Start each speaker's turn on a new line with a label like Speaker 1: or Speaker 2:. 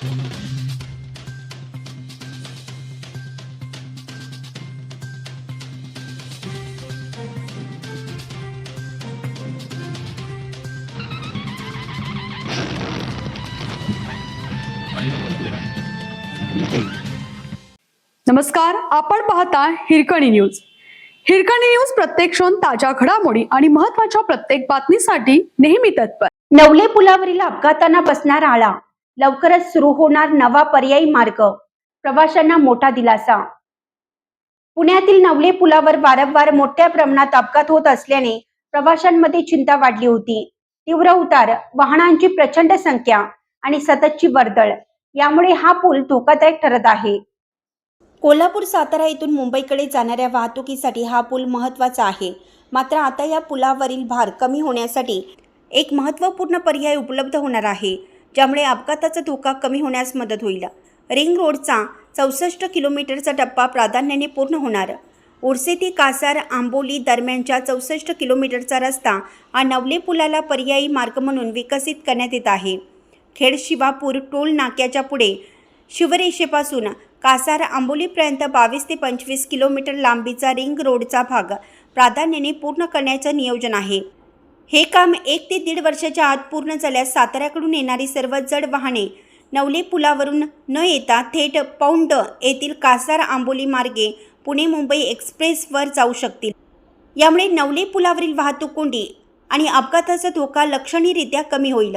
Speaker 1: नमस्कार, आपण पाहता हिरकणी न्यूज. हिरकणी न्यूज प्रत्येक क्षण ताज्या घडामोडी आणि महत्त्वाच्या प्रत्येक बातमीसाठी नेहमी तत्पर.
Speaker 2: नवले पुलावरील अपघातांना बसणार आळा, लवकरच सुरू होणार नवा पर्यायी मार्ग, प्रवाशांना मोठा दिलासा. पुण्यातील नवले पुलावर वारंवार मोठ्या प्रमाणात अपघात होत असल्याने प्रवाशांमध्ये चिंता वाढली होती. तीव्र उतार, वाहनांची प्रचंड संख्या आणि सततची वर्दळ यामुळे हा पूल धोकादायक ठरत आहे. कोल्हापूर सातारा येथून मुंबईकडे जाणाऱ्या वाहतुकीसाठी हा पूल महत्त्वाचा आहे. मात्र आता या पुलावरील भार कमी होण्यासाठी एक महत्त्वपूर्ण पर्याय उपलब्ध होणार आहे, ज्यामुळे अपघाताचा धोका कमी होण्यास मदत होईल. रिंग रोडचा 64 किलोमीटरचा टप्पा प्राधान्याने पूर्ण होणार. उर्से ते कासार आंबोली दरम्यानच्या 64 किलोमीटरचा रस्ता हा नवले पुलाला पर्यायी मार्ग म्हणून विकसित करण्यात येत आहे. खेड शिवापूर टोल नाक्याच्या पुढे शिवरेषेपासून कासार आंबोलीपर्यंत 22 ते 25 किलोमीटर लांबीचा रिंग रोडचा भाग प्राधान्याने पूर्ण करण्याचं नियोजन आहे. हे काम 1 ते 1.5 वर्षाच्या आत पूर्ण झाल्यास साताऱ्याकडून येणारी सर्व जड वाहने नवले पुलावरून न येता थेट पौंड येथील कासार आंबोली मार्गे पुणे मुंबई एक्सप्रेसवर जाऊ शकतील. यामुळे नवले पुलावरील वाहतूक कोंडी आणि अपघाताचा धोका लक्षणीयरित्या कमी होईल.